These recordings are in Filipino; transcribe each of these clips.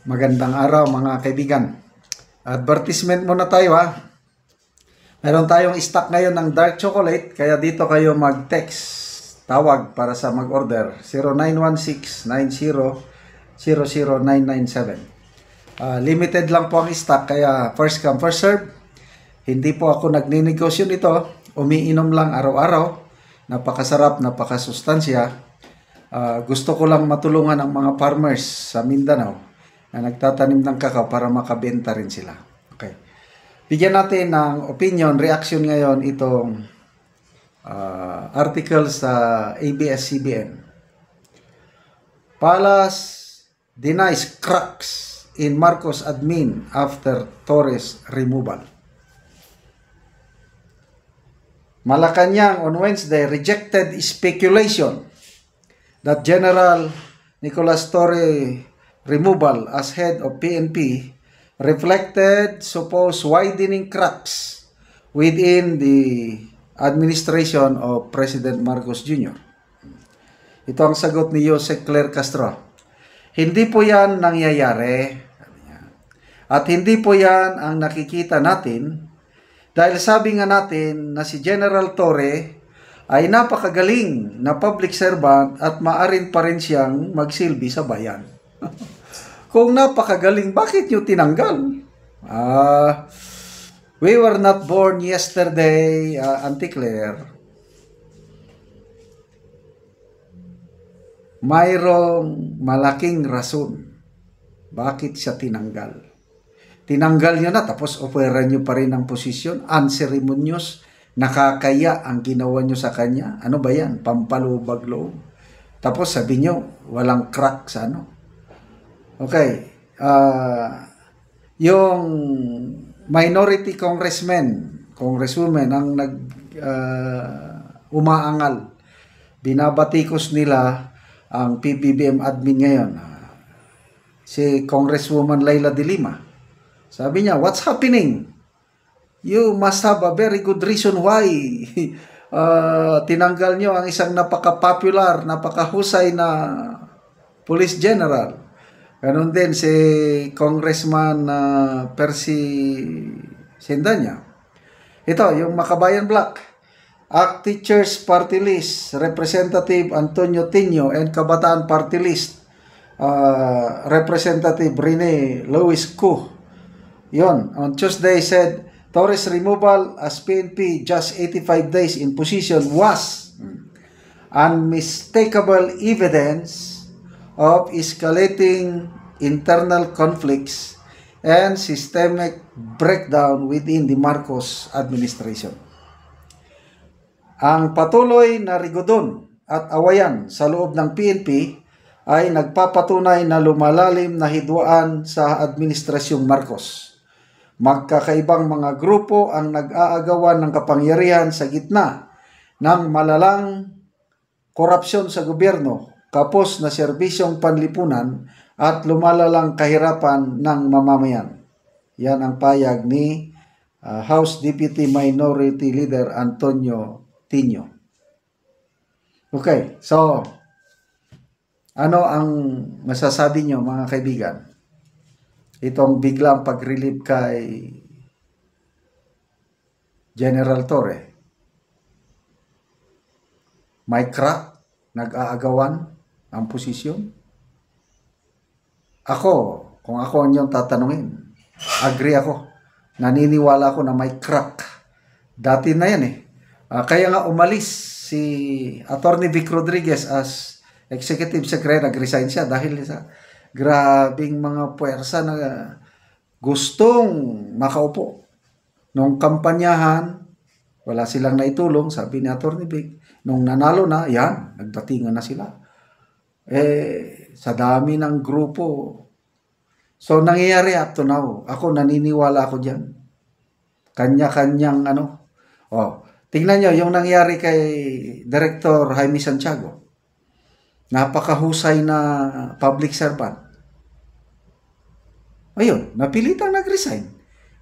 Magandang araw mga kaibigan. Advertisement muna tayo ha. Meron tayong stock ngayon ng dark chocolate, kaya dito kayo mag-text, tawag para sa mag-order 0916-90-00997. Limited lang po ang stock, kaya first come first serve. Hindi po ako nagninegosyo nito, umiinom lang araw-araw. Napakasarap, napakasustansya. Gusto ko lang matulungan ang mga farmers sa Mindanao na nagtatanim ng kakao para makabenta rin sila. Okay. Bigyan natin ng opinion, reaction ngayon itong article sa ABS-CBN. Palace denies cracks in Marcos admin after Torres removal. Malacanang on Wednesday rejected speculation that General Nicolas Torre removal as head of PNP reflected supposed widening cracks within the administration of President Marcos Jr. Ito ang sagot ni Jose Claire Castro. Hindi po yan nangyayari. At hindi po yan ang nakikita natin dahil sabi nga natin na si General Torre ay napakagaling na public servant at maarin pa rin siyang magsilbi sa bayan. Kung napakagaling, bakit nyo tinanggal? We were not born yesterday, Auntie Claire. Mayroong malaking rason bakit siya tinanggal. Tinanggal nyo na, tapos opera nyo pa rin ang posisyon, unceremonious, nakakaya ang ginawa nyo sa kanya. Ano ba yan? Pampalubag-loob. Tapos sabi nyo, walang crack sa ano. Okay. Yung minority congresswoman ang umaangal. Binabatikos nila ang PBBM admin ngayon. Si Congresswoman Laila de Lima. Sabi niya, what's happening? You must have a very good reason why tinanggal nyo ang isang napaka-popular, napakahusay na police general. Ganon din si Congressman Percy Sendanya. Ito, yung Makabayan Black. ACT Teachers Party List, Representative Antonio Tino and Kabataan Party List, Representative Rene Luis Cu. Yon, on Tuesday said, Torres removal as PNP just 85 days in position was unmistakable evidence of escalating internal conflicts and systemic breakdown within the Marcos administration. Ang patuloy na rigodon at awayan sa loob ng PNP ay nagpapatunay na lumalalim na hidwaan sa administrasyong Marcos. Magkakaibang mga grupo ang nag-aagawan ng kapangyarihan sa gitna ng malalang korupsyon sa gobyerno, kapos na serbisyong panlipunan at lumalalang kahirapan ng mamamayan. Yan ang payag ni House Deputy Minority Leader Antonio Tino. Okay, so ano ang masasabi nyo mga kaibigan? Itong biglang pag-relieve kay General Torre. May crack? Nag-aagawan ang posisyon? Ako, kung ako ang inyong tatanungin, agree ako. Naniniwala ako na may crack. Dati na yan eh. Kaya nga umalis si Attorney Vic Rodriguez as Executive Secretary, nag-resign siya dahil sa grabing mga puwersa na gustong makaupo. Nung kampanyahan, wala silang naitulong, sabi ni Attorney Vic. Nung nanalo na, yan, nagdatingan na sila. Sa dami ng grupo. So, nangyayari up to now. Ako, naniniwala ako dyan. Kanya-kanyang tingnan nyo, yung nangyari kay Director Jaime Santiago. Napakahusay na public servant. Ayun, napilitang nag-resign.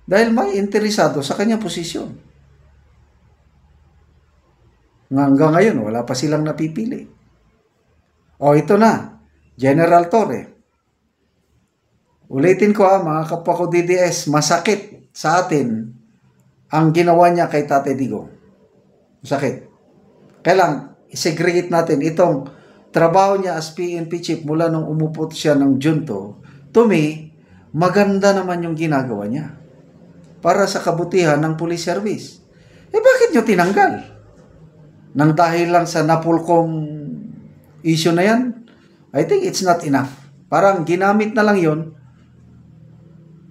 Dahil may interesado sa kanyang posisyon. Hanggang ngayon, wala pa silang napipili. Ito na, General Torre. Ulitin ko mga kapwa ko DDS, masakit sa atin ang ginawa niya kay Tatay Digong. Masakit. Kailang i-segregate natin itong trabaho niya as PNP chief mula nung umupot siya ng junto. To me, maganda naman yung ginagawa niya para sa kabutihan ng police service. Bakit nyo tinanggal? Nang dahil lang sa napulkong issue na yan? I think it's not enough. Parang ginamit na lang yon,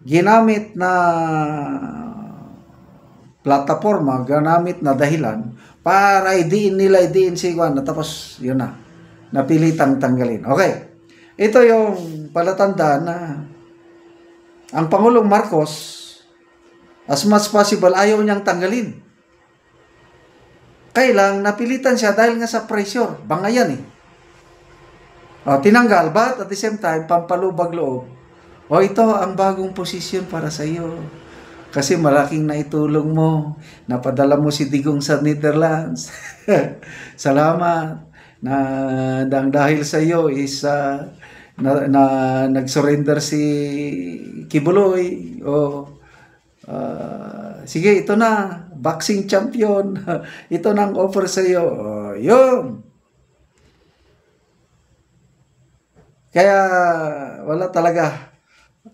ginamit na plataforma, ginamit na dahilan para idiin si Juan na tapos yun na, napilitang tanggalin. Okay, ito yung palatandaan na ang Pangulong Marcos as much possible ayaw niyang tanggalin. Kailang napilitan siya dahil nga sa pressure, bangayan tinanggal, but at the same time, pampalubag loob. Ito ang bagong posisyon para sa iyo. Kasi malaking naitulong mo. Napadala mo si Digong sa Netherlands. Salamat. Dahil sa iyo is nag-surrender si Kibuloy. Sige, ito na. Boxing champion. Ito na ang offer sa iyo. Yun. Kaya wala talaga.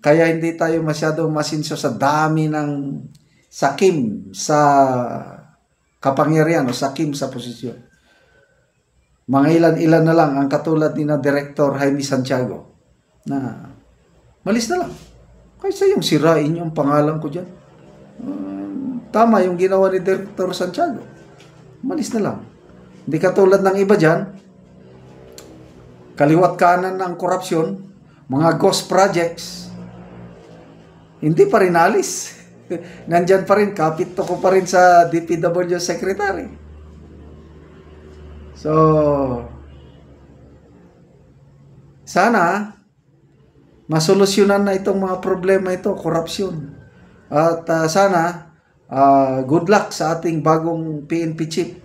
Kaya hindi tayo masyadong masinso sa dami ng sakim sa kapangyarihan o sakim sa posisyon. Mga ilan-ilan na lang ang katulad ni na Director Jaime Santiago na malis na lang. Kaysa yung sirain yung pangalan ko dyan. Tama yung ginawa ni Director Santiago. Malis na lang. Hindi katulad ng iba dyan. Kaliwat kanan ng korupsyon, mga ghost projects, hindi pa rin alis. Nandyan pa rin, kapito ko pa rin sa DPW Secretary. So, sana, masolusyonan na itong mga problema ito, korupsyon. At sana, good luck sa ating bagong PNP chief.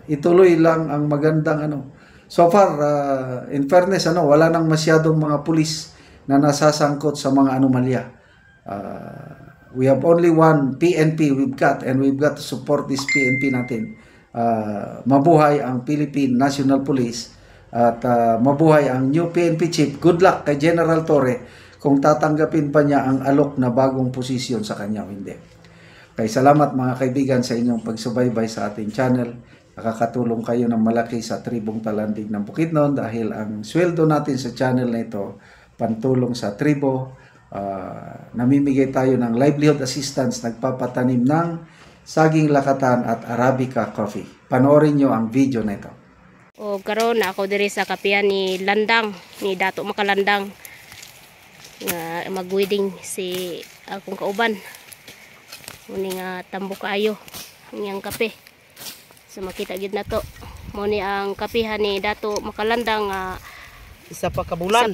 Ituloy lang ang magandang So far, in fairness, wala nang masyadong mga pulis na nasasangkot sa mga anomalya. We have only one PNP we've got, and we've got to support this PNP natin. Mabuhay ang Philippine National Police at mabuhay ang new PNP chief. Good luck kay General Torre kung tatanggapin pa niya ang alok na bagong posisyon sa kanya o hindi. Kaya salamat mga kaibigan sa inyong pagsubaybay sa ating channel. Nakakatulong kayo ng malaki sa tribong Talandig ng Bukidnon dahil ang sweldo natin sa channel na ito, pantulong sa tribo. Namimigay tayo ng livelihood assistance, nagpapatanim ng saging lakatan at Arabica coffee. Panoorin nyo ang video na ito. Karon ako diri sa kapihan ni Landang, ni Dato Makalandang. Mag-wedding si akong kauban. Muni nga tambok kaayo ang iyang kape. So makita gid na to. Muni ang kapihan ni Dato Makalandang isa pa kabulan.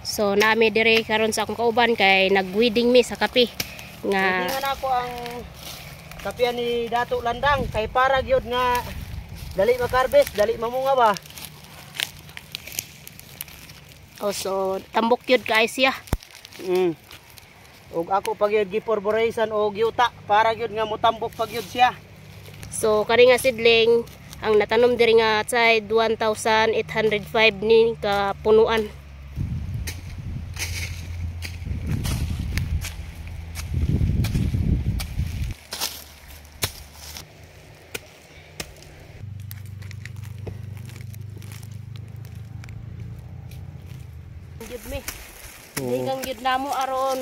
So nami dire karon sa akong kauban kay nag-wedding mi sa kape nga Weddingan ako ang kapihan ni Dato Landang kay para gyud nga dali makarbes, dali mamunga ba. so tambok yun kaay siya. Og ako pag yun giporboration og yuta para yun nga mutambok pag yun siya. So kani nga sidling ang natanom diri nga side 1,805 ni ka punuan. Gyud mi. Digang gyud namo aron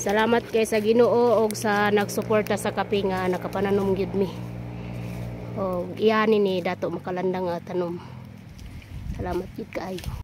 Salamat kay sa Ginoo og sa nagsuporta sa kape nga nakapananom gyud mi. Og iyanin ni dato makalandang tanom. Salamat gyud kaayo.